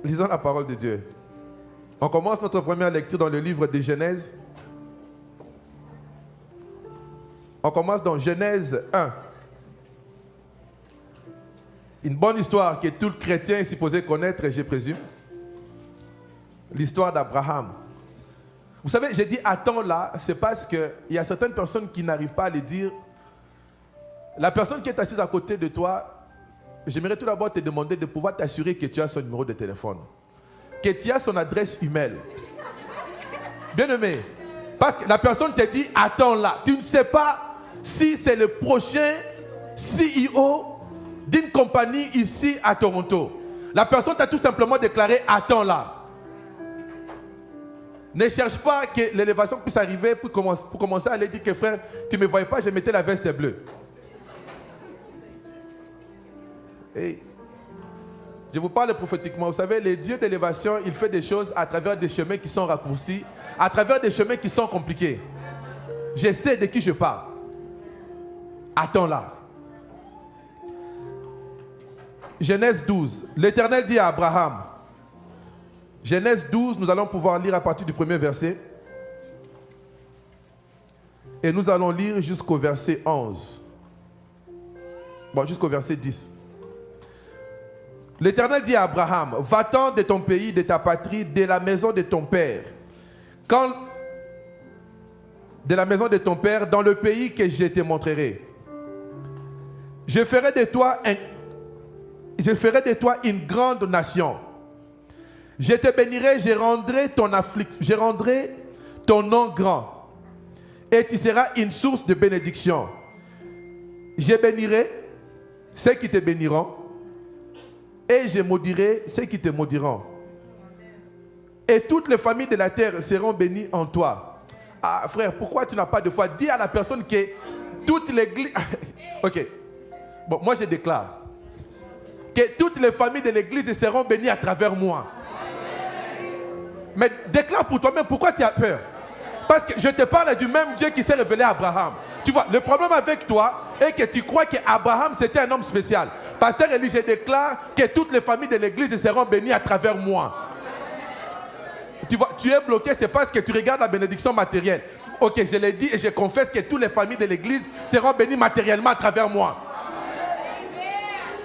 Lisons la parole de Dieu. On commence notre première lecture dans le livre de Genèse. On commence dans Genèse 1. Une bonne histoire que tout chrétien est supposé connaître, je présume. L'histoire d'Abraham. Vous savez, j'ai dit attends là, c'est parce qu'il y a certaines personnes qui n'arrivent pas à le dire. La personne qui est assise à côté de toi, j'aimerais tout d'abord te demander de pouvoir t'assurer que tu as son numéro de téléphone, que tu as son adresse email. Bien aimé, parce que la personne te dit attends là, tu ne sais pas si c'est le prochain CEO d'une compagnie ici à Toronto. La personne t'a tout simplement déclaré attends là. Ne cherche pas que l'élévation puisse arriver pour commencer à aller dire que frère, tu ne me voyais pas, je mettais la veste bleue. Hey. Je vous parle prophétiquement. Vous savez, le Dieu d'élévation, il fait des choses à travers des chemins qui sont raccourcis, à travers des chemins qui sont compliqués. Je sais de qui je parle. Attends là. Genèse 12. L'Éternel dit à Abraham. Genèse 12, nous allons pouvoir lire à partir du premier verset. Et nous allons lire jusqu'au verset 11. Bon, jusqu'au verset 10. L'Éternel dit à Abraham, va-t'en de ton pays, de ta patrie, de la maison de ton père. De la maison de ton père, dans le pays que je te montrerai. Je ferai de toi une grande nation. Je te bénirai, je rendrai ton nom grand. Et tu seras une source de bénédiction. Je bénirai ceux qui te béniront. Et je maudirai ceux qui te maudiront. Et toutes les familles de la terre seront bénies en toi. Ah frère, pourquoi tu n'as pas de foi? Dis à la personne que toute l'église... Ok. Bon, moi je déclare que toutes les familles de l'église seront bénies à travers moi. Mais déclare pour toi-même, pourquoi tu as peur? Parce que je te parle du même Dieu qui s'est révélé à Abraham. Tu vois, le problème avec toi est que tu crois qu'Abraham c'était un homme spécial. Pasteur Élie, je déclare que toutes les familles de l'église seront bénies à travers moi. Tu vois, tu es bloqué, c'est parce que tu regardes la bénédiction matérielle. Ok, je l'ai dit et je confesse que toutes les familles de l'église seront bénies matériellement à travers moi.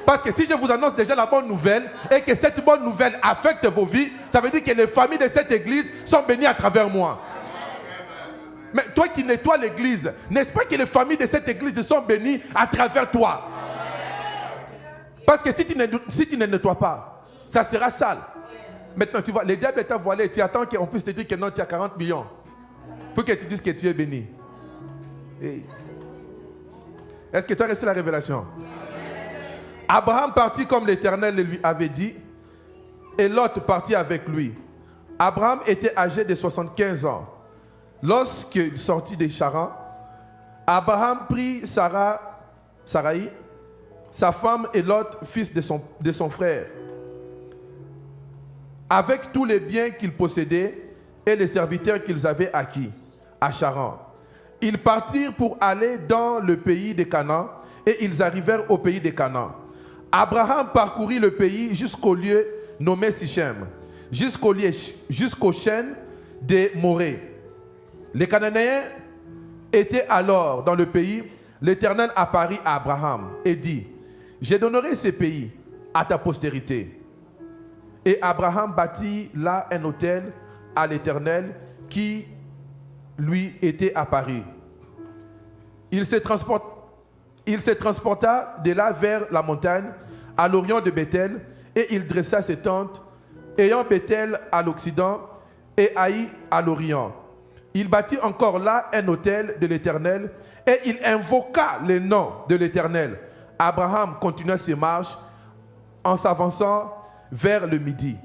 Parce que si je vous annonce déjà la bonne nouvelle et que cette bonne nouvelle affecte vos vies, ça veut dire que les familles de cette église sont bénies à travers moi. Mais toi qui nettoies l'église, n'est-ce pas que les familles de cette église sont bénies à travers toi? Parce que si tu ne nettoies pas, ça sera sale. Maintenant, tu vois, le diable est voilé. Tu attends qu'on puisse te dire que non, tu as 40 millions. Pour que tu dises que tu es béni. Hey. Est-ce que tu as reçu la révélation? Abraham partit comme l'Éternel lui avait dit. Et Lot partit avec lui. Abraham était âgé de 75 ans. Lorsqu'il sortit des Charans, Abraham prit Sarai, sa femme, et Lot, fils de son frère, avec tous les biens qu'ils possédaient et les serviteurs qu'ils avaient acquis à Charan. Ils partirent pour aller dans le pays de Canaan et ils arrivèrent au pays de Canaan. Abraham parcourut le pays jusqu'au lieu nommé Sichem, jusqu'aux chênes de Morée. Les Cananéens étaient alors dans le pays. L'Éternel apparut à Abraham et dit, je donnerai ces pays à ta postérité. Et Abraham bâtit là un autel à l'Éternel qui lui était apparu. Il se transporta de là vers la montagne, à l'orient de Bethel, et il dressa ses tentes, ayant Bethel à l'occident et Haï à l'orient. Il bâtit encore là un autel de l'Éternel, et il invoqua le nom de l'Éternel. Abraham continua ses marches en s'avançant vers le midi.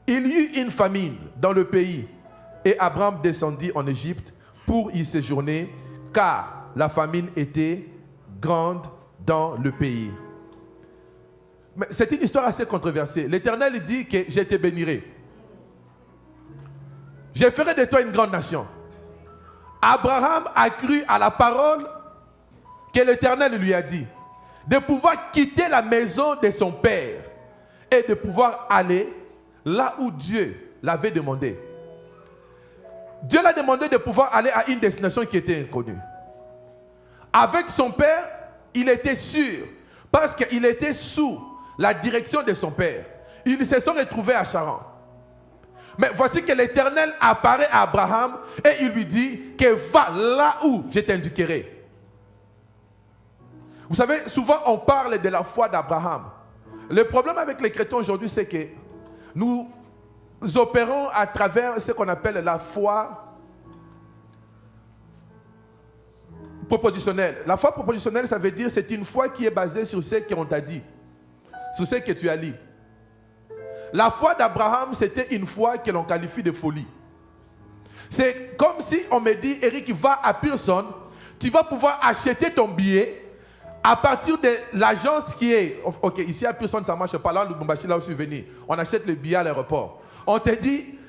Il y eut une famine dans le pays, et Abraham descendit en Égypte pour y séjourner, car la famine était grande dans le pays. Mais c'est une histoire assez controversée. L'Éternel dit que je te bénirai. Je ferai de toi une grande nation. Abraham a cru à la parole que l'Éternel lui a dit, de pouvoir quitter la maison de son père et de pouvoir aller là où Dieu l'avait demandé. Dieu l'a demandé de pouvoir aller à une destination qui était inconnue. Avec son père, il était sûr, parce qu'il était sous la direction de son père. Ils se sont retrouvés à Charan. Mais voici que l'Éternel apparaît à Abraham et il lui dit que va là où je t'indiquerai. Vous savez, souvent on parle de la foi d'Abraham. Le problème avec les chrétiens aujourd'hui, c'est que nous opérons à travers ce qu'on appelle la foi propositionnelle. La foi propositionnelle, ça veut dire que c'est une foi qui est basée sur ce qu'on t'a dit, sur ce que tu as lu. La foi d'Abraham, c'était une foi que l'on qualifie de folie. C'est comme si on me dit, Eric, va à Pearson, tu vas pouvoir acheter ton billet à partir de l'agence qui est... Ok, ici à Pearson, ça ne marche pas. Là, le Lubumbashi, là où je suis venu, on achète le billet à l'aéroport. On te dit,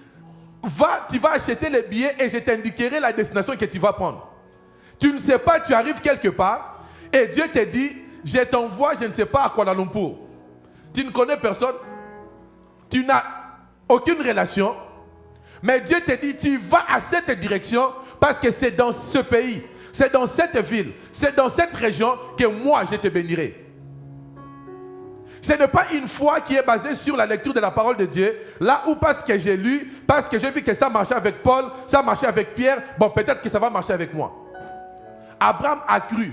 tu vas acheter le billet et je t'indiquerai la destination que tu vas prendre. Tu ne sais pas, tu arrives quelque part et Dieu te dit, je t'envoie, je ne sais pas, à Kuala Lumpur. Tu ne connais personne. Tu n'as aucune relation, mais Dieu te dit, tu vas à cette direction parce que c'est dans ce pays, c'est dans cette ville, c'est dans cette région que moi je te bénirai. Ce n'est pas une foi qui est basée sur la lecture de la parole de Dieu, là où parce que j'ai lu, parce que j'ai vu que ça marchait avec Paul, ça marchait avec Pierre, bon peut-être que ça va marcher avec moi. Abraham a cru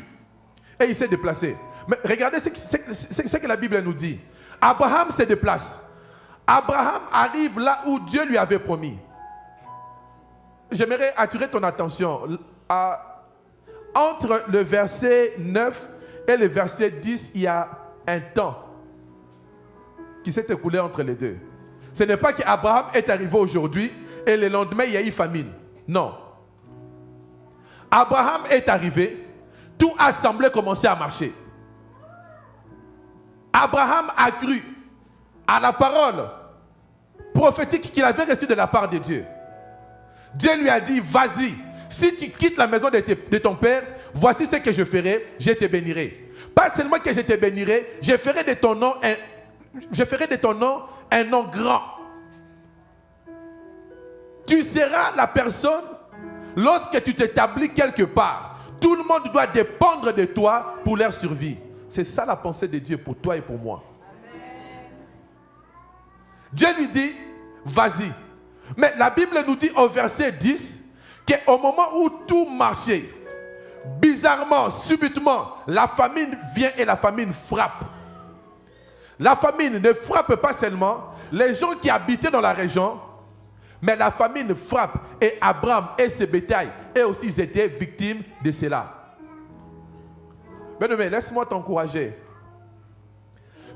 et il s'est déplacé. Mais regardez ce que la Bible nous dit. Abraham se déplace. Abraham arrive là où Dieu lui avait promis. J'aimerais attirer ton attention entre le verset 9 et le verset 10, il y a un temps qui s'est écoulé entre les deux. Ce n'est pas qu'Abraham est arrivé aujourd'hui et le lendemain il y a eu famine. Non. Abraham est arrivé, tout a semblé commencer à marcher. Abraham a cru à la parole prophétique qu'il avait reçue de la part de Dieu. Dieu lui a dit, vas-y, si tu quittes la maison de ton père, voici ce que je ferai, je te bénirai. Pas seulement que je te bénirai, je ferai de ton nom un nom grand. Tu seras la personne, lorsque tu t'établis quelque part, tout le monde doit dépendre de toi pour leur survie. C'est ça la pensée de Dieu pour toi et pour moi. Dieu lui dit, vas-y. Mais la Bible nous dit au verset 10 qu'au moment où tout marchait, bizarrement, subitement, la famine vient et la famine frappe. La famine ne frappe pas seulement les gens qui habitaient dans la région, mais la famine frappe et Abraham et ses bétails, eux aussi ils étaient victimes de cela. Bien-aimé, laisse-moi t'encourager.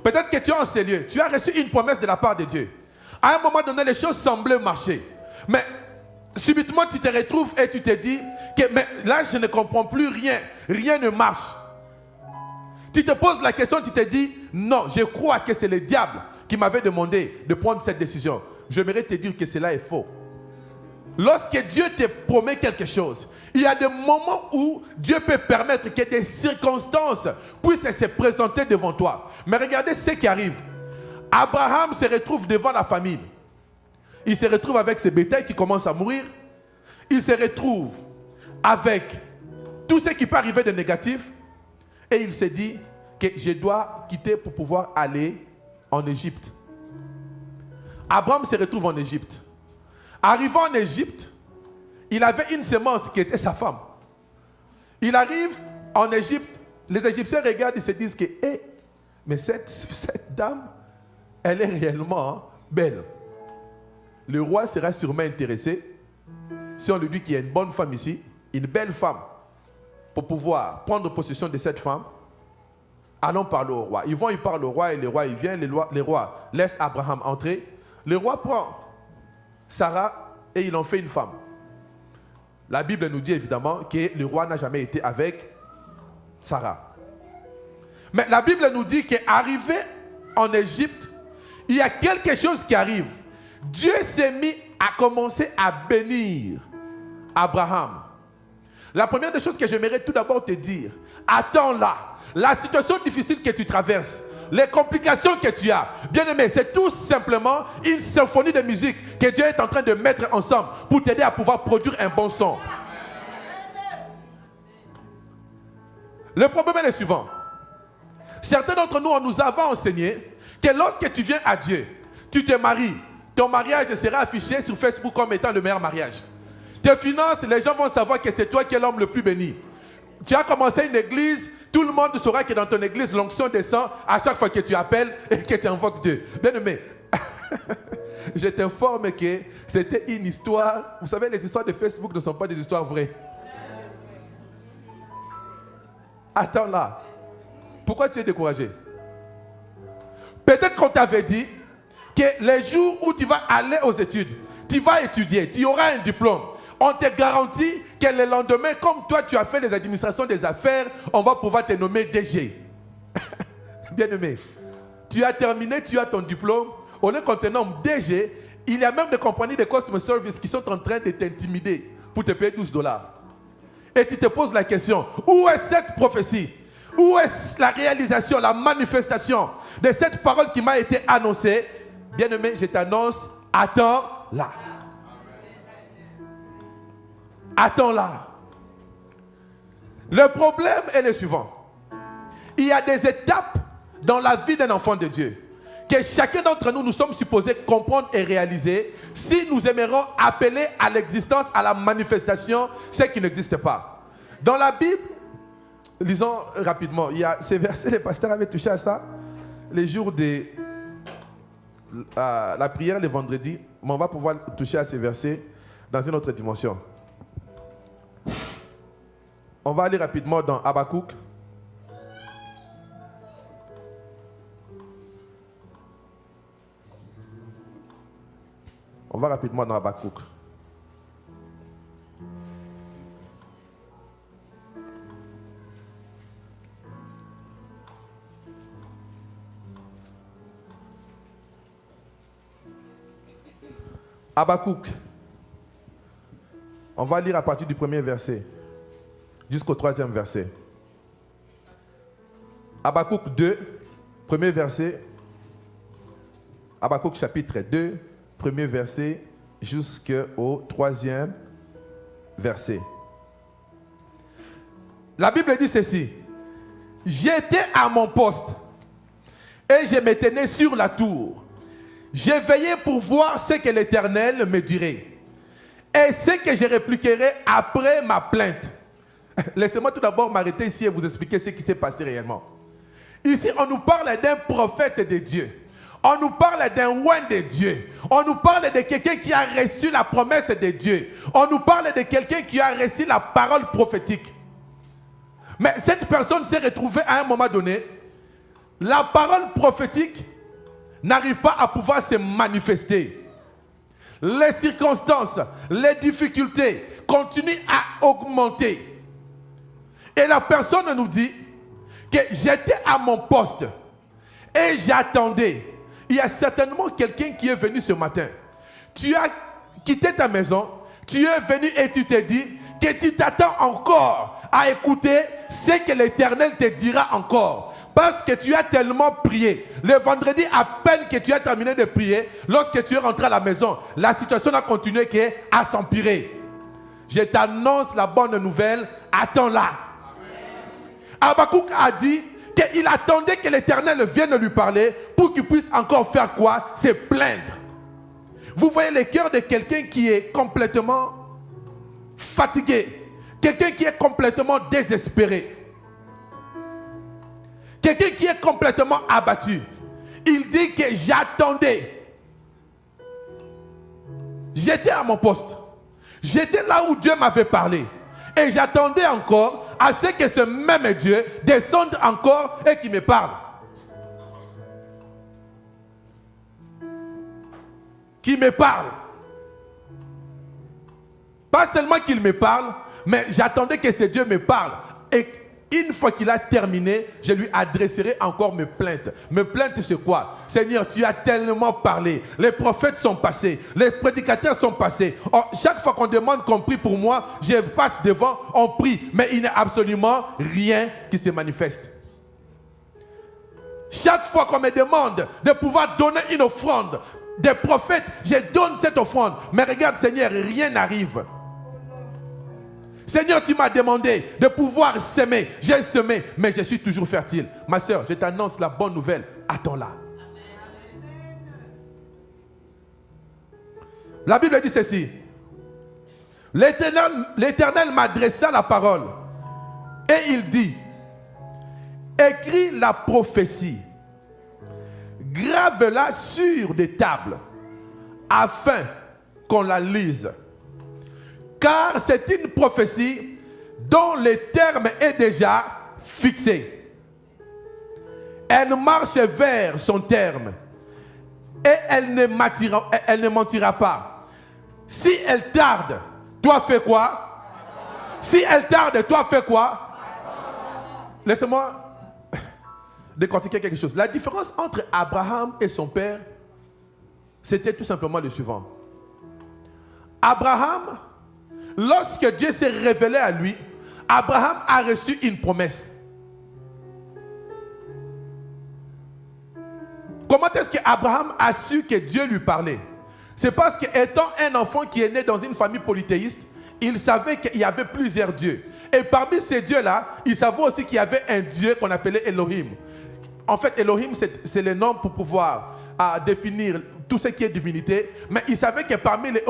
Peut-être que tu es en ces lieux, tu as reçu une promesse de la part de Dieu. À un moment donné, les choses semblaient marcher. Mais subitement, tu te retrouves et tu te dis que mais là, je ne comprends plus rien. Rien ne marche. Tu te poses la question, tu te dis, non, je crois que c'est le diable qui m'avait demandé de prendre cette décision. J'aimerais te dire que cela est faux. Lorsque Dieu te promet quelque chose, il y a des moments où Dieu peut permettre que des circonstances puissent se présenter devant toi. Mais regardez ce qui arrive. Abraham se retrouve devant la famine. Il se retrouve avec ses bétails qui commencent à mourir. Il se retrouve avec tout ce qui peut arriver de négatif. Et il se dit que je dois quitter pour pouvoir aller en Égypte. Abraham se retrouve en Égypte. Arrivant en Égypte, il avait une semence qui était sa femme. Il arrive en Égypte, les Égyptiens regardent et se disent que mais cette dame, elle est réellement belle. Le roi sera sûrement intéressé si on lui dit qu'il y a une bonne femme ici, une belle femme, pour pouvoir prendre possession de cette femme. Allons parler au roi. Ils vont, ils parlent au roi et le roi il vient, le roi laisse Abraham entrer. Le roi prend Sarah et il en fait une femme. La Bible nous dit évidemment que le roi n'a jamais été avec Sarah. Mais la Bible nous dit qu'arrivé en Égypte, il y a quelque chose qui arrive. Dieu s'est mis à commencer à bénir Abraham. La première des choses que j'aimerais tout d'abord te dire, attends là, la situation difficile que tu traverses, les complications que tu as. Bien-aimé, c'est tout simplement une symphonie de musique que Dieu est en train de mettre ensemble pour t'aider à pouvoir produire un bon son. Le problème est le suivant. Certains d'entre nous, on nous avait enseigné que lorsque tu viens à Dieu, tu te maries, ton mariage sera affiché sur Facebook comme étant le meilleur mariage. Tes finances, les gens vont savoir que c'est toi qui es l'homme le plus béni. Tu as commencé une église, tout le monde saura que dans ton église, l'onction descend à chaque fois que tu appelles et que tu invoques Dieu. Bien-aimé, je t'informe que c'était une histoire. Vous savez, les histoires de Facebook ne sont pas des histoires vraies. Attends là. Pourquoi tu es découragé? Peut-être qu'on t'avait dit que les jours où tu vas aller aux études, tu vas étudier, tu auras un diplôme. On te garantit que le lendemain, comme toi tu as fait les administrations des affaires, on va pouvoir te nommer DG. Bien-aimé, tu as terminé, tu as ton diplôme. Au lieu qu'on te nomme DG, il y a même des compagnies de customer service qui sont en train de t'intimider pour te payer $12. Et tu te poses la question, où est cette prophétie? Où est la réalisation, la manifestation de cette parole qui m'a été annoncée? Bien-aimé, je t'annonce, attends là. Attends-là. Le problème est le suivant. Il y a des étapes dans la vie d'un enfant de Dieu que chacun d'entre nous, nous sommes supposés comprendre et réaliser si nous aimerions appeler à l'existence, à la manifestation, ce qui n'existe pas. Dans la Bible, lisons rapidement, il y a ces versets, les pasteurs avaient touché à ça, les jours de la prière, les vendredis, mais on va pouvoir toucher à ces versets dans une autre dimension. On va aller rapidement dans Habakkuk. On va rapidement dans Habakkuk. Habakkuk. On va lire à partir du premier verset jusqu'au troisième verset. Habakkuk 2, premier verset. Habakkuk chapitre 2, premier verset jusqu'au troisième verset. La Bible dit ceci. J'étais à mon poste et je me tenais sur la tour. J'ai veillé pour voir ce que l'Éternel me dirait et ce que je répliquerai après ma plainte. Laissez-moi tout d'abord m'arrêter ici et vous expliquer ce qui s'est passé réellement. Ici, on nous parle d'un prophète de Dieu. On nous parle d'un oint de Dieu. On nous parle de quelqu'un qui a reçu la promesse de Dieu. On nous parle de quelqu'un qui a reçu la parole prophétique. Mais cette personne s'est retrouvée à un moment donné. La parole prophétique n'arrive pas à pouvoir se manifester. Les circonstances, les difficultés continuent à augmenter. Et la personne nous dit que j'étais à mon poste et j'attendais. Il y a certainement quelqu'un qui est venu ce matin. Tu as quitté ta maison, tu es venu et tu te dis que tu t'attends encore à écouter ce que l'Éternel te dira encore. Parce que tu as tellement prié. Le vendredi, à peine que tu as terminé de prier, lorsque tu es rentré à la maison, la situation a continué à s'empirer. Je t'annonce la bonne nouvelle, attends-la. Habakkuk a dit qu'il attendait que l'Éternel vienne lui parler pour qu'il puisse encore faire quoi? Se plaindre. Vous voyez le cœur de quelqu'un qui est complètement fatigué, quelqu'un qui est complètement désespéré, quelqu'un qui est complètement abattu. Il dit que j'attendais. J'étais à mon poste. J'étais là où Dieu m'avait parlé. Et j'attendais encore à ce que ce même Dieu descende encore et qu'il me parle. Qu'il me parle. Pas seulement qu'il me parle, mais j'attendais que ce Dieu me parle. Et une fois qu'il a terminé, je lui adresserai encore mes plaintes. Mes plaintes, c'est quoi? Seigneur, tu as tellement parlé. Les prophètes sont passés. Les prédicateurs sont passés. Or, chaque fois qu'on demande qu'on prie pour moi, je passe devant, on prie. Mais il n'y a absolument rien qui se manifeste. Chaque fois qu'on me demande de pouvoir donner une offrande, des prophètes, je donne cette offrande. Mais regarde, Seigneur, rien n'arrive. Seigneur, tu m'as demandé de pouvoir s'aimer. J'ai semé, mais je suis toujours fertile. Ma soeur, je t'annonce la bonne nouvelle. Attends-la. La Bible dit ceci. L'Éternel m'adressa la parole. Et il dit, écris la prophétie. Grave-la sur des tables, afin qu'on la lise. Car c'est une prophétie dont le terme est déjà fixé. Elle marche vers son terme et elle ne mentira pas. Si elle tarde, toi fais quoi? Si elle tarde, toi fais quoi? Laissez-moi décortiquer quelque chose. La différence entre Abraham et son père, c'était tout simplement le suivant. Abraham, lorsque Dieu s'est révélé à lui, Abraham a reçu une promesse. Comment est-ce qu'Abraham a su que Dieu lui parlait? C'est parce qu'étant un enfant qui est né dans une famille polythéiste, il savait qu'il y avait plusieurs dieux. Et parmi ces dieux-là, il savait aussi qu'il y avait un Dieu qu'on appelait Elohim. En fait, Elohim, c'est le nom pour pouvoir définir tout ce qui est divinité. Mais il savait que parmi les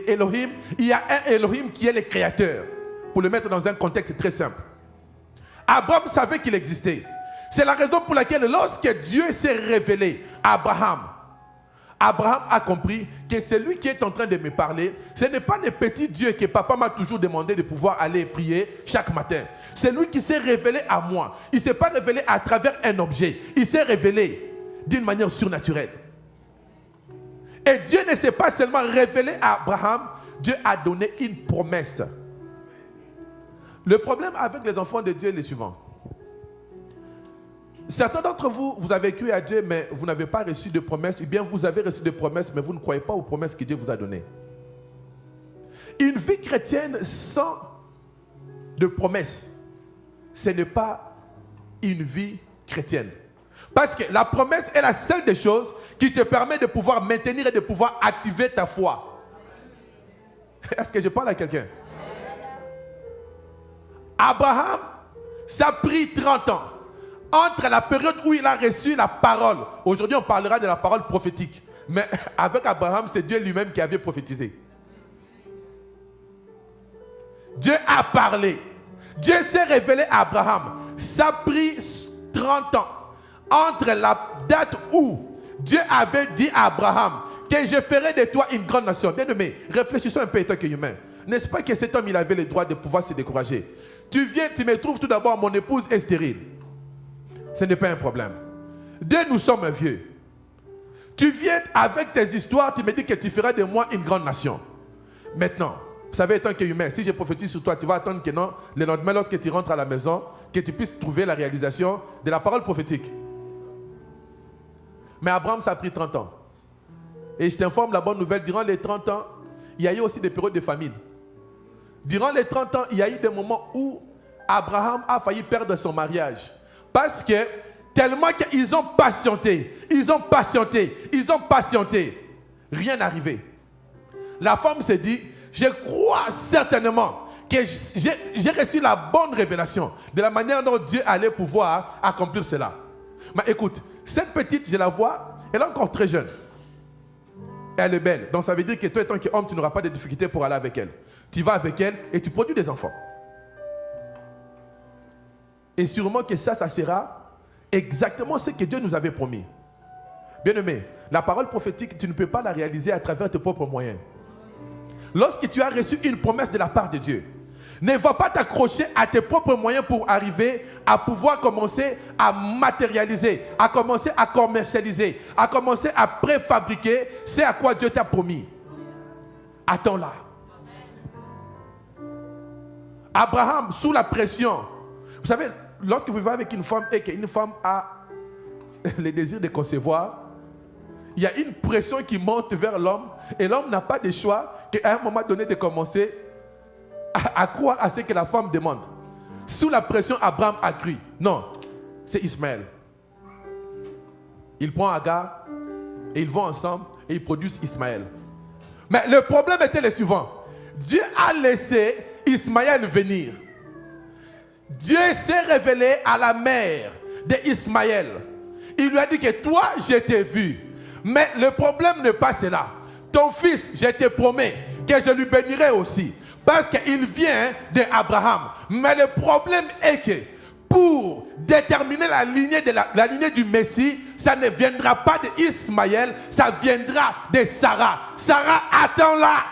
Elohim, il y a un Elohim qui est le créateur. Pour le mettre dans un contexte très simple. Abraham savait qu'il existait. C'est la raison pour laquelle lorsque Dieu s'est révélé à Abraham a compris que celui qui est en train de me parler, ce n'est pas le petit Dieu que papa m'a toujours demandé de pouvoir aller prier chaque matin. C'est lui qui s'est révélé à moi. Il ne s'est pas révélé à travers un objet. Il s'est révélé d'une manière surnaturelle. Et Dieu ne s'est pas seulement révélé à Abraham, Dieu a donné une promesse. Le problème avec les enfants de Dieu est le suivant. Certains d'entre vous, vous avez cru à Dieu, mais vous n'avez pas reçu de promesses, ou bien vous avez reçu des promesses, mais vous ne croyez pas aux promesses que Dieu vous a données. Une vie chrétienne sans de promesses, ce n'est pas une vie chrétienne. Parce que la promesse est la seule des choses qui te permet de pouvoir maintenir et de pouvoir activer ta foi. Est-ce que je parle à quelqu'un? Abraham, ça a pris 30 ans. Entre la période où il a reçu la parole, aujourd'hui on parlera de la parole prophétique, mais avec Abraham, c'est Dieu lui-même qui avait prophétisé. Dieu a parlé. Dieu s'est révélé à Abraham. Ça a pris 30 ans. Entre la date où Dieu avait dit à Abraham que je ferai de toi une grande nation. Bien aimé, réfléchissons un peu étant qu'humain. N'est-ce pas que cet homme, il avait le droit de pouvoir se décourager? Tu viens, tu me trouves tout d'abord, mon épouse est stérile. Ce n'est pas un problème. Deux, nous sommes vieux. Tu viens avec tes histoires, tu me dis que tu feras de moi une grande nation. Maintenant, vous savez, étant qu'humain, si je prophétise sur toi, tu vas attendre que non, le lendemain, lorsque tu rentres à la maison, que tu puisses trouver la réalisation de la parole prophétique. Mais Abraham, ça a pris 30 ans. Et je t'informe la bonne nouvelle, durant les 30 ans, il y a eu aussi des périodes de famine. Durant les 30 ans, il y a eu des moments où Abraham a failli perdre son mariage. Parce que tellement qu'ils ont patienté, rien n'arrivait. La femme s'est dit, je crois certainement que j'ai reçu la bonne révélation de la manière dont Dieu allait pouvoir accomplir cela. Mais écoute, cette petite, je la vois, elle est encore très jeune. Elle est belle. Donc ça veut dire que toi, étant qu'homme, tu n'auras pas de difficultés pour aller avec elle. Tu vas avec elle et tu produis des enfants. Et sûrement que ça sera exactement ce que Dieu nous avait promis. Bien-aimé, la parole prophétique, tu ne peux pas la réaliser à travers tes propres moyens. Lorsque tu as reçu une promesse de la part de Dieu, ne va pas t'accrocher à tes propres moyens pour arriver à pouvoir commencer à matérialiser, à commencer à commercialiser, à commencer à préfabriquer ce à quoi Dieu t'a promis. Attends-là. Abraham, sous la pression, vous savez, lorsque vous vivez avec une femme et qu'une femme a le désir de concevoir, il y a une pression qui monte vers l'homme et l'homme n'a pas de choix qu'à un moment donné de commencer à croire à ce que la femme demande. Sous la pression, Abraham a cru. Non, c'est Ismaël. Il prend Agar et ils vont ensemble et ils produisent Ismaël. Mais le problème était le suivant. Dieu a laissé Ismaël venir. Dieu s'est révélé à la mère d'Ismaël. Il lui a dit que toi, je t'ai vu. Mais le problème n'est pas cela. Ton fils, je te promets que je lui bénirai aussi. Parce qu'il vient d'Abraham. Mais le problème est que pour déterminer la lignée du Messie, ça ne viendra pas d'Ismaël, ça viendra de Sarah. Sarah, attends-la.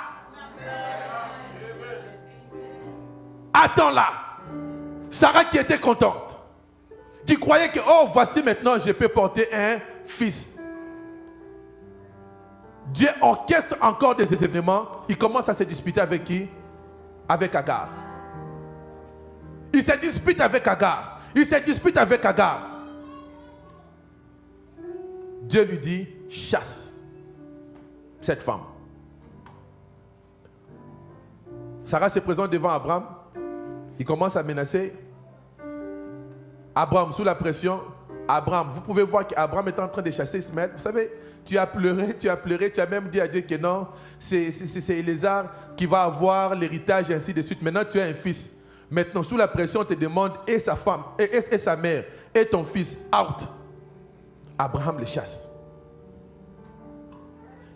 Attends-la. Sarah qui était contente, qui croyait que, oh, voici maintenant, je peux porter un fils. Dieu orchestre encore des événements. Il commence à se disputer avec qui? Avec Agar. Il se dispute avec Agar. Il se dispute avec Agar. Dieu lui dit, chasse cette femme. Sarah se présente devant Abraham. Il commence à menacer. Abraham, sous la pression, Abraham, vous pouvez voir qu'Abraham est en train de chasser Ismaël. Vous savez, tu as pleuré, tu as même dit à Dieu que non, c'est Éléazar qui va avoir l'héritage et ainsi de suite. Maintenant, tu as un fils. Maintenant, sous la pression, on te demande, et sa femme, et sa mère, et ton fils, out. Abraham les chasse.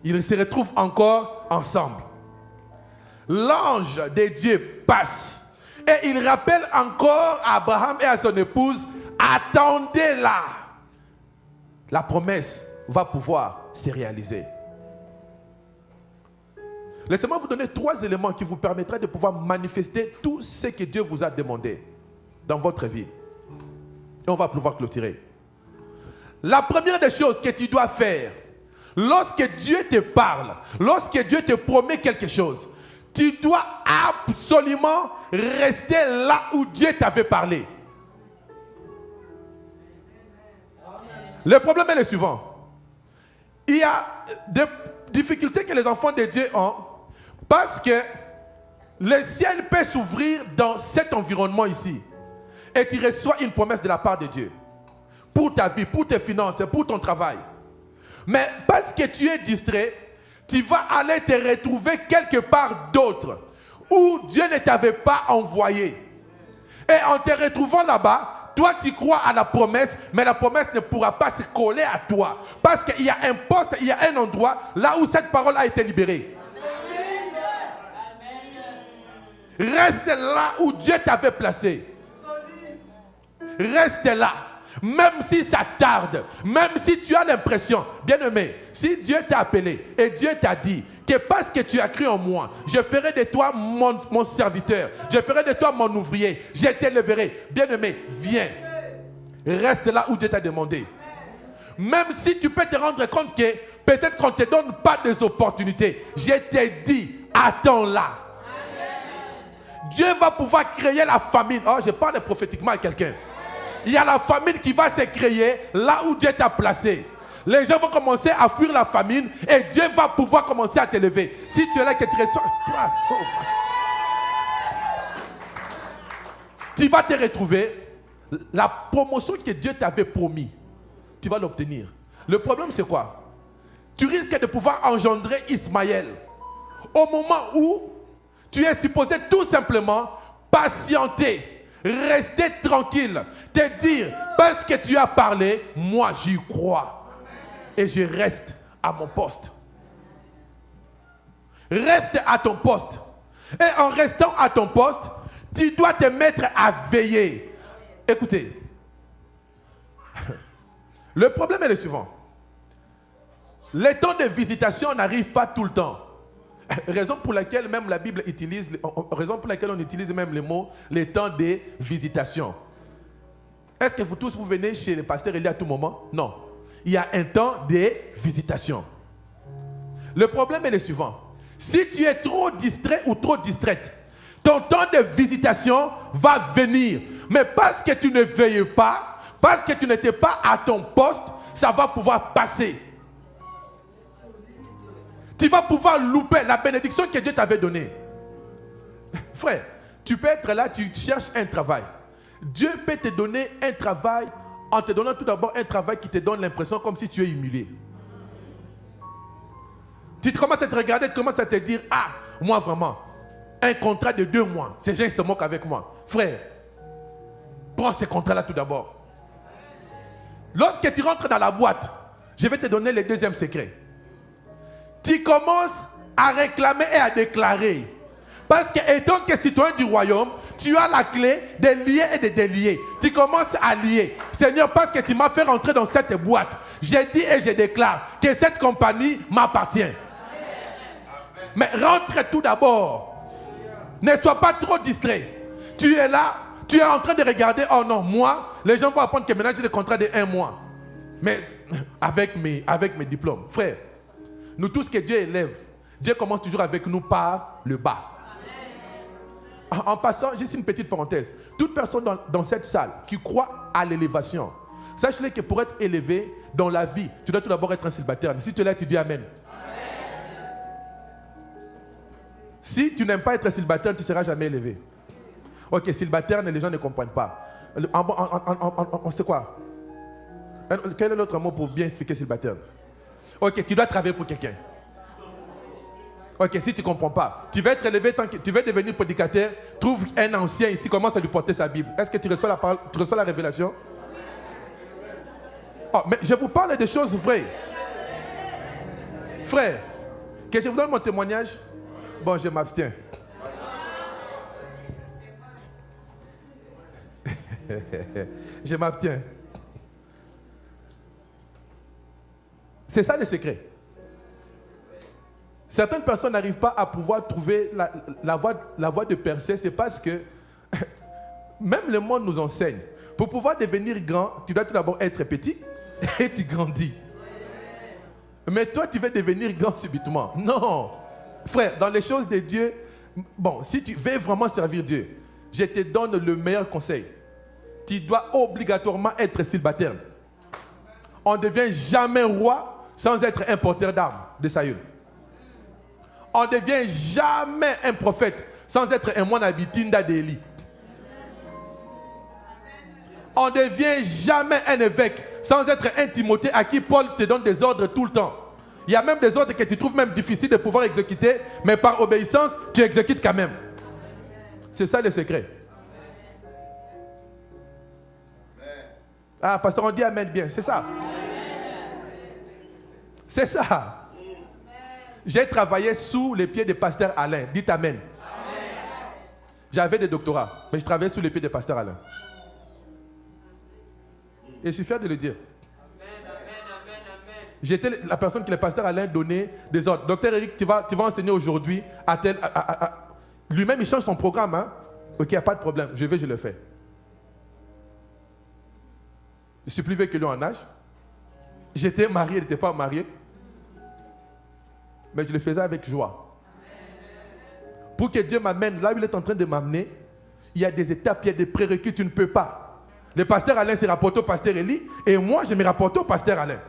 Ils se retrouvent encore ensemble. L'ange de Dieu passe. Et il rappelle encore à Abraham et à son épouse, attendez-la. La promesse va pouvoir se réaliser. Laissez-moi vous donner 3 éléments qui vous permettraient de pouvoir manifester tout ce que Dieu vous a demandé dans votre vie. Et on va pouvoir clôturer. La première des choses que tu dois faire, lorsque Dieu te parle, lorsque Dieu te promet quelque chose, tu dois absolument rester là où Dieu t'avait parlé. Le problème est le suivant. Il y a des difficultés que les enfants de Dieu ont parce que le ciel peut s'ouvrir dans cet environnement ici et tu reçois une promesse de la part de Dieu pour ta vie, pour tes finances, pour ton travail. Mais parce que tu es distrait, tu vas aller te retrouver quelque part d'autre où Dieu ne t'avait pas envoyé. Et en te retrouvant là-bas, toi tu crois à la promesse, mais la promesse ne pourra pas se coller à toi. Parce qu'il y a un poste, il y a un endroit là où cette parole a été libérée. Reste là où Dieu t'avait placé. Reste là. Même si ça tarde, même si tu as l'impression, bien-aimé, si Dieu t'a appelé et Dieu t'a dit que parce que tu as cru en moi, je ferai de toi mon serviteur, je ferai de toi mon ouvrier, je t'éleverai. Bien-aimé, viens. Reste là où Dieu t'a demandé. Même si tu peux te rendre compte que peut-être qu'on ne te donne pas des opportunités, je t'ai dit, attends-là. Dieu va pouvoir créer la famine. Oh, je parle prophétiquement à quelqu'un. Il y a la famine qui va se créer là où Dieu t'a placé. Les gens vont commencer à fuir la famine et Dieu va pouvoir commencer à t'élever. Si tu es là, que tu reçois, tu vas te retrouver. La promotion que Dieu t'avait promis, tu vas l'obtenir. Le problème, c'est quoi? Tu risques de pouvoir engendrer Ismaël au moment où tu es supposé tout simplement patienter. Rester tranquille, te dire, parce que tu as parlé, moi j'y crois. Et je reste à mon poste. Reste à ton poste. Et en restant à ton poste, tu dois te mettre à veiller. Écoutez, le problème est le suivant. Les temps de visitation n'arrivent pas tout le temps. Raison pour laquelle même la Bible utilise, raison pour laquelle on utilise même le mot, les temps de visitation. Est-ce que vous tous, vous venez chez le pasteur Elie à tout moment? Non. Il y a un temps de visitation. Le problème est le suivant. Si tu es trop distrait ou trop distraite, ton temps de visitation va venir. Mais parce que tu ne veilles pas, parce que tu n'étais pas à ton poste, ça va pouvoir passer. Tu vas pouvoir louper la bénédiction que Dieu t'avait donnée. Frère, tu peux être là, tu cherches un travail. Dieu peut te donner un travail en te donnant tout d'abord un travail qui te donne l'impression comme si tu es humilié. Tu commences à te regarder, tu commences à te dire, ah, moi vraiment, un contrat de 2 mois, ces gens ils se moquent avec moi. Frère, prends ce contrat-là tout d'abord. Lorsque tu rentres dans la boîte, je vais te donner le deuxième secret. Tu commences à réclamer et à déclarer. Parce que, étant que citoyen du royaume, tu as la clé de lier et de délier. Tu commences à lier. Seigneur, parce que tu m'as fait rentrer dans cette boîte, j'ai dit et je déclare que cette compagnie m'appartient. Mais rentre tout d'abord. Ne sois pas trop distrait. Tu es là, tu es en train de regarder, oh non, moi, les gens vont apprendre que maintenant j'ai des contrats de 1 mois. Mais avec mes diplômes. Frère, nous tous que Dieu élève, Dieu commence toujours avec nous par le bas. En passant, juste une petite parenthèse. Toute personne dans cette salle qui croit à l'élévation, sache-le que pour être élevé dans la vie, tu dois tout d'abord être un célibataire. Si tu es là, tu dis Amen. Si tu n'aimes pas être célibataire, tu ne seras jamais élevé. Ok, célibataire, les gens ne comprennent pas. C'est quoi? Quel est l'autre mot pour bien expliquer célibataire? Ok, tu dois travailler pour quelqu'un. Ok, si tu ne comprends pas, tu vas être élevé, tu vas devenir prédicateur, trouve un ancien ici, commence à lui porter sa Bible. Est-ce que tu reçois la parole, tu reçois la révélation? Oh, mais je vous parle des choses vraies. Frère, que je vous donne mon témoignage? Bon, je m'abstiens. Je m'abstiens. C'est ça le secret. Certaines personnes n'arrivent pas à pouvoir trouver la voie de percée. C'est parce que même le monde nous enseigne. Pour pouvoir devenir grand, tu dois tout d'abord être petit et tu grandis. Mais toi, tu veux devenir grand subitement. Non. Frère, dans les choses de Dieu, bon, si tu veux vraiment servir Dieu, je te donne le meilleur conseil. Tu dois obligatoirement être célibataire. On ne devient jamais roi sans être un porteur d'armes de Saül. On ne devient jamais un prophète sans être un moine habitinda d'Élie. On ne devient jamais un évêque sans être un Timothée à qui Paul te donne des ordres tout le temps. Il y a même des ordres que tu trouves même difficiles de pouvoir exécuter, mais par obéissance, tu exécutes quand même. C'est ça le secret. Ah, pasteur, on dit Amen bien, c'est ça. C'est ça. J'ai travaillé sous les pieds de pasteur Alain. Dites Amen. J'avais des doctorats, mais je travaillais sous les pieds de pasteur Alain. Et je suis fier de le dire. J'étais la personne que le pasteur Alain donnait des ordres. Docteur Eric, tu vas enseigner aujourd'hui à tel... Lui-même, il change son programme. Hein? Ok, il n'y a pas de problème. Je le fais. Je suis plus vieux que lui en âge. J'étais marié, il n'était pas marié. Mais je le faisais avec joie. Pour que Dieu m'amène là où il est en train de m'amener, il y a des étapes, il y a des prérequis, tu ne peux pas. Le pasteur Alain s'est rapporté au pasteur Élie et moi, je me rapportais au pasteur Alain.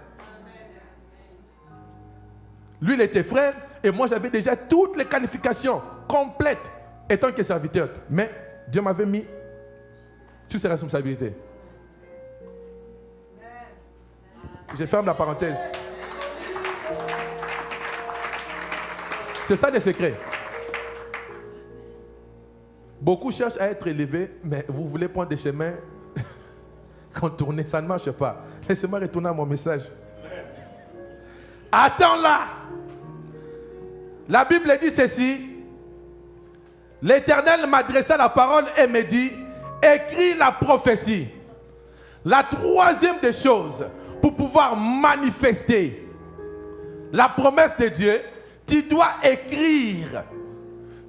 Lui, il était frère et moi, j'avais déjà toutes les qualifications complètes étant que serviteur. Mais Dieu m'avait mis toutes ses responsabilités. Je ferme la parenthèse. C'est ça le secret. Beaucoup cherchent à être élevés, mais vous voulez prendre des chemins contournés. Ça ne marche pas. Laissez-moi retourner à mon message. Attends là. La Bible dit ceci. L'Éternel m'adressa la parole et me dit, écris la prophétie. La troisième des choses, pour pouvoir manifester la promesse de Dieu, tu dois écrire.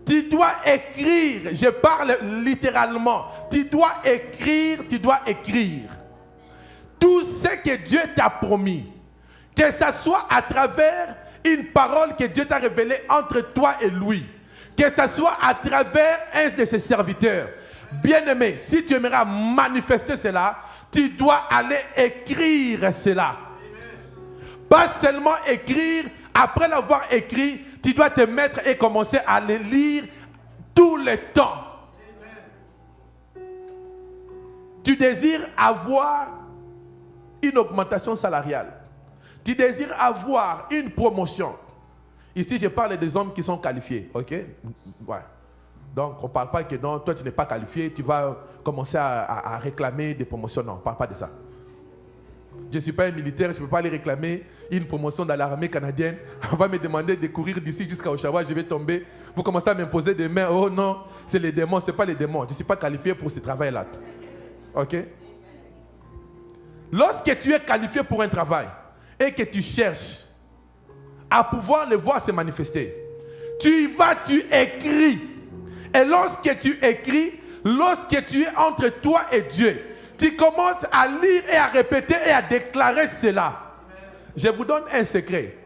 Tu dois écrire. Je parle littéralement. Tu dois écrire, tu dois écrire. Tout ce que Dieu t'a promis. Que ce soit à travers une parole que Dieu t'a révélée entre toi et lui. Que ce soit à travers un de ses serviteurs. Bien-aimé, si tu aimeras manifester cela, tu dois aller écrire cela. Pas seulement écrire, après l'avoir écrit, tu dois te mettre et commencer à le lire tout le temps. Tu désires avoir une augmentation salariale. Tu désires avoir une promotion. Ici, je parle des hommes qui sont qualifiés. Ok? Ouais. Donc, on ne parle pas que non, toi, tu n'es pas qualifié, tu vas commencer à réclamer des promotions. Non, on ne parle pas de ça. Je ne suis pas un militaire, je ne peux pas aller réclamer une promotion dans l'armée canadienne. On va me demander de courir d'ici jusqu'à Oshawa, je vais tomber. Vous commencez à m'imposer des mains. Oh non, c'est les démons, ce n'est pas les démons. Je ne suis pas qualifié pour ce travail-là. Ok? Lorsque tu es qualifié pour un travail et que tu cherches à pouvoir le voir se manifester, tu y vas, tu écris. Et lorsque tu écris, lorsque tu es entre toi et Dieu, tu commences à lire et à répéter et à déclarer cela. Je vous donne un secret.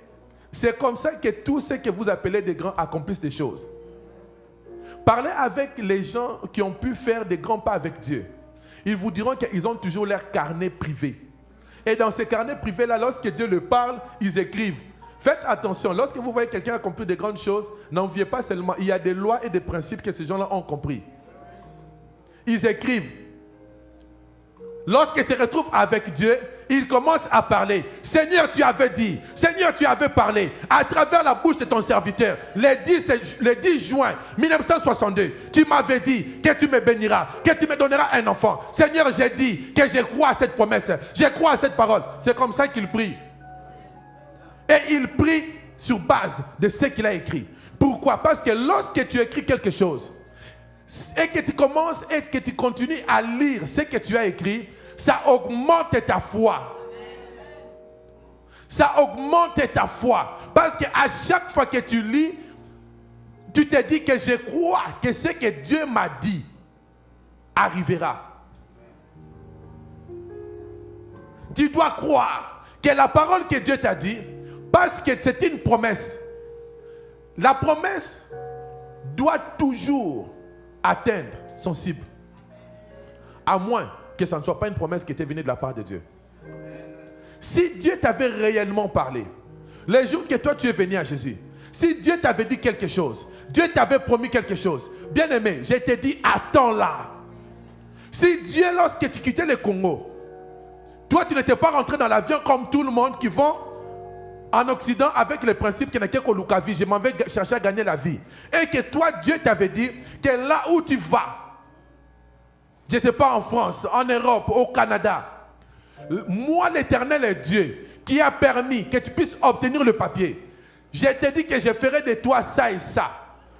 C'est comme ça que tous ceux que vous appelez des grands accomplissent des choses. Parlez avec les gens qui ont pu faire des grands pas avec Dieu. Ils vous diront qu'ils ont toujours leur carnet privé. Et dans ces carnets privés-là, lorsque Dieu le parle, ils écrivent. Faites attention, lorsque vous voyez quelqu'un accomplir de grandes choses, n'enviez pas seulement. Il y a des lois et des principes que ces gens-là ont compris. Ils écrivent. Lorsqu'ils se retrouvent avec Dieu, ils commencent à parler. Seigneur, tu avais dit. Seigneur, tu avais parlé. À travers la bouche de ton serviteur. Le 10 juin 1962, tu m'avais dit que tu me béniras, que tu me donneras un enfant. Seigneur, j'ai dit que je crois à cette promesse. Je crois à cette parole. C'est comme ça qu'il prie. Et il prie sur base de ce qu'il a écrit. Pourquoi? Parce que lorsque tu écris quelque chose et que tu commences et que tu continues à lire ce que tu as écrit, ça augmente ta foi. Ça augmente ta foi. Parce qu'à chaque fois que tu lis, tu te dis que je crois que ce que Dieu m'a dit arrivera. Tu dois croire que la parole que Dieu t'a dit, parce que c'est une promesse. La promesse doit toujours atteindre son cible. À moins que ça ne soit pas une promesse qui était venue de la part de Dieu. Si Dieu t'avait réellement parlé, le jour que toi tu es venu à Jésus, si Dieu t'avait dit quelque chose, Dieu t'avait promis quelque chose, bien aimé, je t'ai dit, attends là. Si Dieu, lorsque tu quittais le Congo, toi tu n'étais pas rentré dans l'avion comme tout le monde qui vont en Occident avec le principe qu'il n'y a que Lukavi, je m'en vais chercher à gagner la vie. Et que toi, Dieu t'avait dit que là où tu vas, je ne sais pas, en France, en Europe, au Canada, moi, l'Éternel est Dieu qui a permis que tu puisses obtenir le papier. Je t'ai dit que je ferai de toi ça et ça.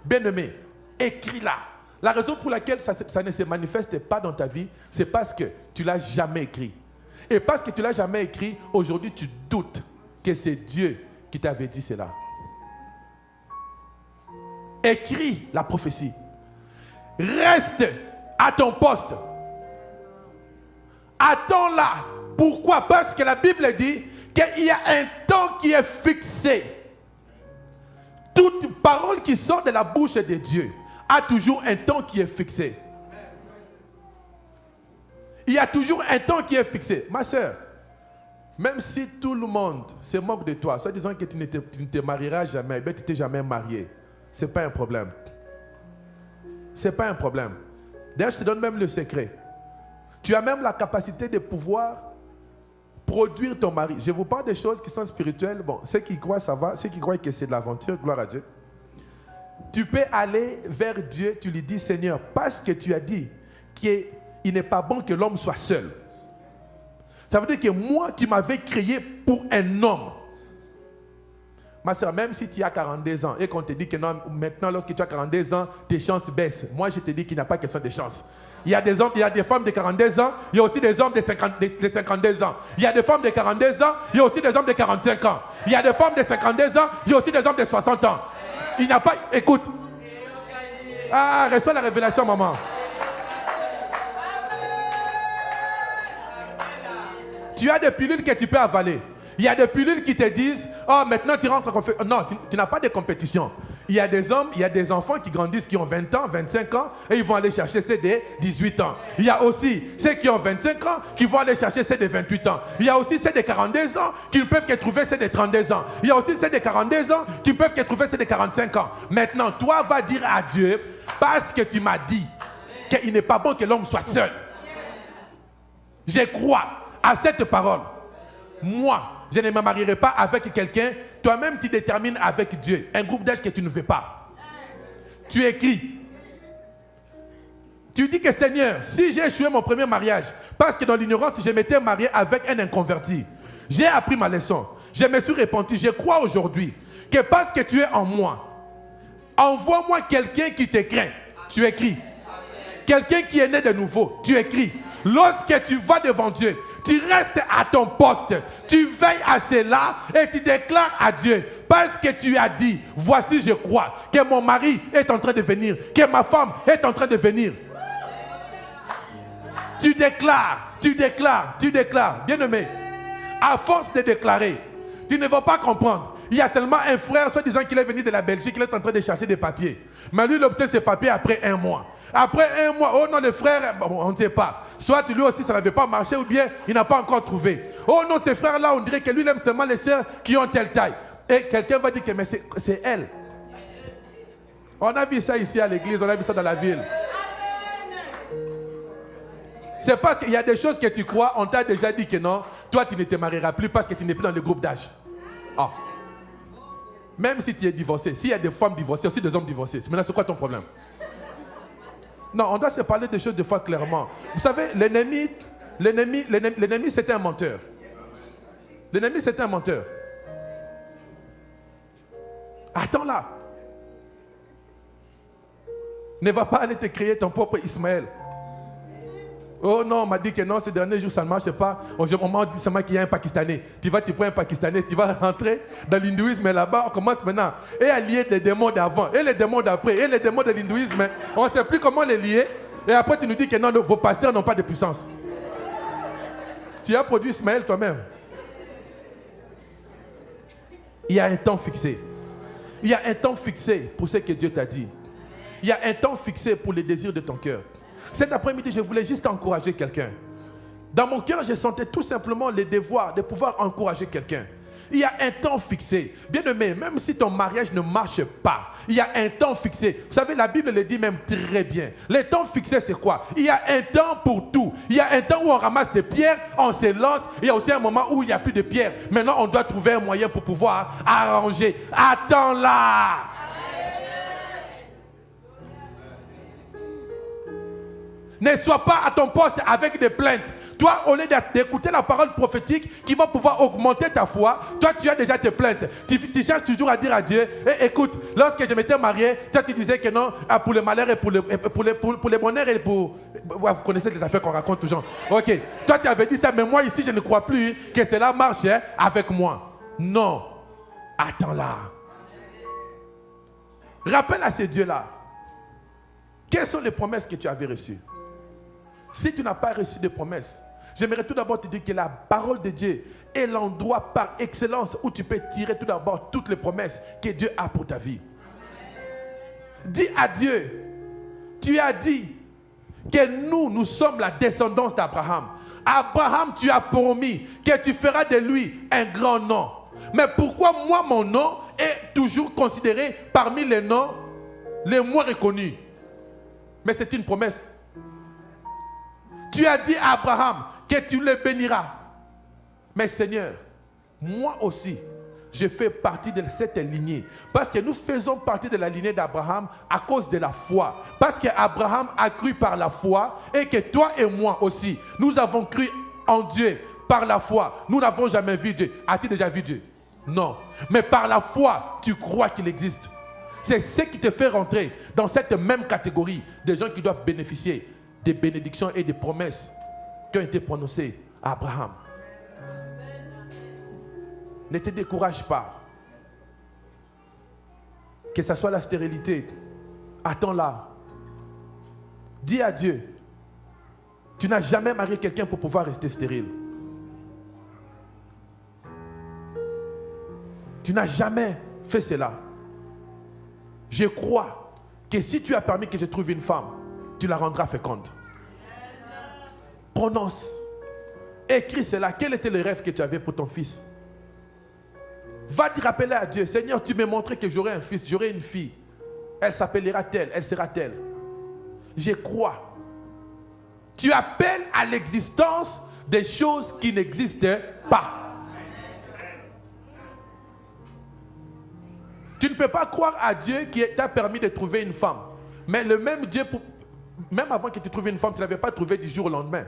Bien-aimé, écris-la. La raison pour laquelle ça ne se manifeste pas dans ta vie, c'est parce que tu ne l'as jamais écrit. Et parce que tu ne l'as jamais écrit, aujourd'hui tu doutes que c'est Dieu qui t'avait dit cela. Écris la prophétie. Reste à ton poste. Attends-la. Pourquoi? Parce que la Bible dit qu'il y a un temps qui est fixé. Toute parole qui sort de la bouche de Dieu a toujours un temps qui est fixé. Il y a toujours un temps qui est fixé. Ma soeur, même si tout le monde se moque de toi, soit disant que tu ne te marieras jamais, ben tu ne t'es jamais marié, ce n'est pas un problème. Ce n'est pas un problème. D'ailleurs, je te donne même le secret. Tu as même la capacité de pouvoir produire ton mari. Je vous parle des choses qui sont spirituelles. Bon, ceux qui croient, ça va. Ceux qui croient que c'est de l'aventure, gloire à Dieu. Tu peux aller vers Dieu, tu lui dis, Seigneur, parce que tu as dit qu'il n'est pas bon que l'homme soit seul. Ça veut dire que moi, tu m'avais créé pour un homme. Ma soeur, même si tu as 42 ans et qu'on te dit que non, maintenant, lorsque tu as 42 ans, tes chances baissent. Moi, je te dis qu'il n'y a pas question de chance. Il y a des hommes, il y a des femmes de 42 ans, il y a aussi des hommes de 52 ans. Il y a des femmes de 42 ans, il y a aussi des hommes de 45 ans. Il y a des femmes de 52 ans, il y a aussi des hommes de 60 ans. Il n'y a pas... Écoute. Ah, reçois la révélation, maman. Tu as des pilules que tu peux avaler. Il y a des pilules qui te disent, oh, maintenant tu rentres en compétition. Non, tu n'as pas de compétition. Il y a des hommes, il y a des enfants qui grandissent, qui ont 20 ans, 25 ans, et ils vont aller chercher ceux de 18 ans. Il y a aussi ceux qui ont 25 ans, qui vont aller chercher ceux de 28 ans. Il y a aussi ceux de 42 ans, qui ne peuvent que trouver ceux de 32 ans. Il y a aussi ceux de 42 ans, qui ne peuvent que trouver ceux de 45 ans. Maintenant, toi, va dire à Dieu, parce que tu m'as dit qu'il n'est pas bon que l'homme soit seul. Je crois à cette parole. moi, je ne me marierai pas avec quelqu'un. Toi-même, tu détermines avec Dieu un groupe d'âge que tu ne veux pas. Tu écris. Tu dis que Seigneur, si j'ai échoué mon premier mariage, parce que dans l'ignorance, je m'étais marié avec un inconverti, j'ai appris ma leçon, je me suis repenti, je crois aujourd'hui que parce que tu es en moi, envoie-moi quelqu'un qui te craint. Tu écris. Quelqu'un qui est né de nouveau, tu écris. Lorsque tu vas devant Dieu, tu restes à ton poste, tu veilles à cela et tu déclares à Dieu, parce que tu as dit, voici je crois que mon mari est en train de venir, que ma femme est en train de venir. Tu déclares, tu déclares, tu déclares. Bien-aimé, à force de déclarer, tu ne vas pas comprendre. Il y a seulement un frère, soit disant qu'il est venu de la Belgique, il est en train de chercher des papiers. Mais lui, il obtient ses papiers après 1 mois. Après 1 mois, oh non, le frère, bon, on ne sait pas. Soit lui aussi, ça n'avait pas marché, ou bien il n'a pas encore trouvé. Oh non, ces frères-là, on dirait que lui, il aime seulement les sœurs qui ont telle taille. Et quelqu'un va dire que mais c'est elle. On a vu ça ici à l'église, on a vu ça dans la ville. C'est parce qu'il y a des choses que tu crois, on t'a déjà dit que non, toi tu ne te marieras plus parce que tu n'es plus dans le groupe d'âge. Ah. Même si tu es divorcé, s'il y a des femmes divorcées, aussi des hommes divorcés, maintenant c'est quoi ton problème? Non, on doit se parler des choses des fois clairement. Vous savez, l'ennemi c'est un menteur. L'ennemi c'est un menteur. Attends là. Ne va pas aller te créer ton propre Ismaël. Oh non, on m'a dit que non, ces derniers jours, ça ne marche pas. On m'a dit seulement qu'il y a un Pakistanais. Tu prends un Pakistanais, tu vas rentrer dans l'hindouisme là-bas, on commence maintenant. Et à lier les démons d'avant, et les démons d'après, et les démons de l'hindouisme. On ne sait plus comment les lier. Et après, tu nous dis que non, vos pasteurs n'ont pas de puissance. Tu as produit Ismaël toi-même. Il y a un temps fixé. Il y a un temps fixé pour ce que Dieu t'a dit. Il y a un temps fixé pour les désirs de ton cœur. Cet après-midi, je voulais juste encourager quelqu'un. Dans mon cœur, je sentais tout simplement le devoir de pouvoir encourager quelqu'un. Il y a un temps fixé. Bien-aimé, même si ton mariage ne marche pas, il y a un temps fixé. Vous savez, la Bible le dit même très bien. Le temps fixé, c'est quoi? Il y a un temps pour tout. Il y a un temps où on ramasse des pierres, on se lance. Il y a aussi un moment où il n'y a plus de pierres. Maintenant, on doit trouver un moyen pour pouvoir arranger. Attends-là! Ne sois pas à ton poste avec des plaintes. Toi, au lieu d'écouter la parole prophétique qui va pouvoir augmenter ta foi, toi, tu as déjà tes plaintes. Tu cherches toujours à dire à Dieu, écoute, lorsque je m'étais marié, toi, tu disais que non, pour le malheur et pour le bonheur et pour... Vous connaissez les affaires qu'on raconte toujours. Ok, toi, tu avais dit ça, mais moi, ici, je ne crois plus que cela marche avec moi. Non. Attends là. Rappelle à ces dieux-là. Quelles sont les promesses que tu avais reçues? Si tu n'as pas reçu de promesses, j'aimerais tout d'abord te dire que la parole de Dieu est l'endroit par excellence où tu peux tirer tout d'abord toutes les promesses que Dieu a pour ta vie. Dis à Dieu, tu as dit que nous sommes la descendance d'Abraham. Abraham, tu as promis que tu feras de lui un grand nom. Mais pourquoi moi, mon nom est toujours considéré parmi les noms les moins reconnus? Mais c'est une promesse. Tu as dit à Abraham que tu le béniras. Mais Seigneur, moi aussi, je fais partie de cette lignée. Parce que nous faisons partie de la lignée d'Abraham à cause de la foi. Parce qu'Abraham a cru par la foi et que toi et moi aussi, nous avons cru en Dieu par la foi. Nous n'avons jamais vu Dieu. As-tu déjà vu Dieu? Non. Mais par la foi, tu crois qu'il existe. C'est ce qui te fait rentrer dans cette même catégorie des gens qui doivent bénéficier des bénédictions et des promesses qui ont été prononcées à Abraham. Ne te décourage pas. Que ce soit la stérilité, attends-la. Dis à Dieu, tu n'as jamais marié quelqu'un pour pouvoir rester stérile. Tu n'as jamais fait cela. Je crois que si tu as permis que je trouve une femme, tu la rendras féconde. Prononce. Écris cela. Quel était le rêve que tu avais pour ton fils? Va te rappeler à Dieu. Seigneur, tu m'as montré que j'aurai un fils, j'aurai une fille. Elle s'appellera telle, elle sera telle. Je crois. Tu appelles à l'existence des choses qui n'existent pas. Tu ne peux pas croire à Dieu qui t'a permis de trouver une femme. Mais le même Dieu, même avant que tu trouves une femme, tu ne l'avais pas trouvé du jour au lendemain.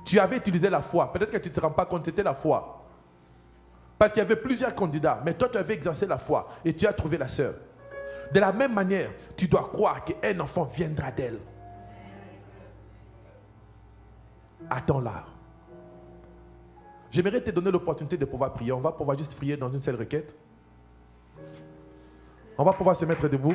Tu avais utilisé la foi. Peut-être que tu ne te rends pas compte, c'était la foi. Parce qu'il y avait plusieurs candidats, mais toi tu avais exercé la foi et tu as trouvé la sœur. De la même manière, tu dois croire qu'un enfant viendra d'elle. Attends-la. J'aimerais te donner l'opportunité de pouvoir prier. On va pouvoir juste prier dans une seule requête. On va pouvoir se mettre debout.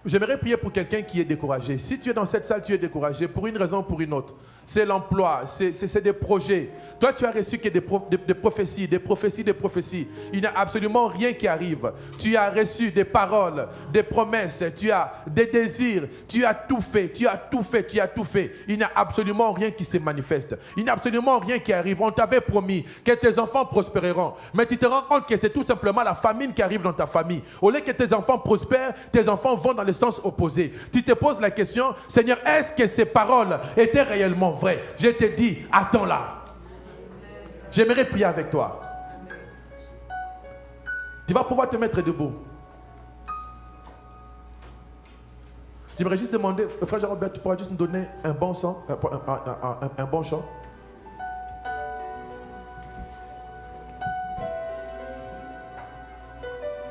J'aimerais prier pour quelqu'un qui est découragé. Si tu es dans cette salle, tu es découragé pour une raison ou pour une autre. C'est l'emploi, c'est des projets. Toi, tu as reçu que des prophéties, des prophéties, des prophéties. Il n'y a absolument rien qui arrive. Tu as reçu des paroles, des promesses, tu as des désirs, tu as tout fait, tu as tout fait, tu as tout fait. Il n'y a absolument rien qui se manifeste. Il n'y a absolument rien qui arrive. On t'avait promis que tes enfants prospéreront. Mais tu te rends compte que c'est tout simplement la famine qui arrive dans ta famille. Au lieu que tes enfants prospèrent, tes enfants vont dans le sens opposé. Tu te poses la question, Seigneur, est-ce que ces paroles étaient réellement vraies? Je te dis, attends-là. J'aimerais prier avec toi. Tu vas pouvoir te mettre debout. J'aimerais juste demander, frère Jean-Robert, tu pourras juste nous donner un bon chant, un bon chant.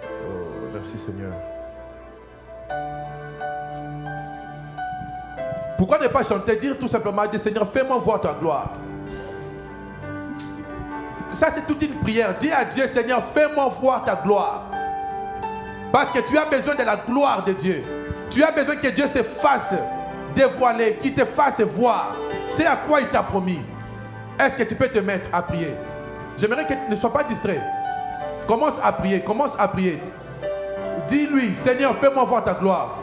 Oh, merci Seigneur. Pourquoi ne pas chanter, dire tout simplement, Seigneur, fais-moi voir ta gloire. Ça, c'est toute une prière. Dis à Dieu, Seigneur, fais-moi voir ta gloire. Parce que tu as besoin de la gloire de Dieu. Tu as besoin que Dieu se fasse dévoiler, qu'il te fasse voir. C'est à quoi il t'a promis. Est-ce que tu peux te mettre à prier? J'aimerais que tu ne sois pas distrait. Commence à prier, commence à prier. Dis-lui, Seigneur, fais-moi voir ta gloire.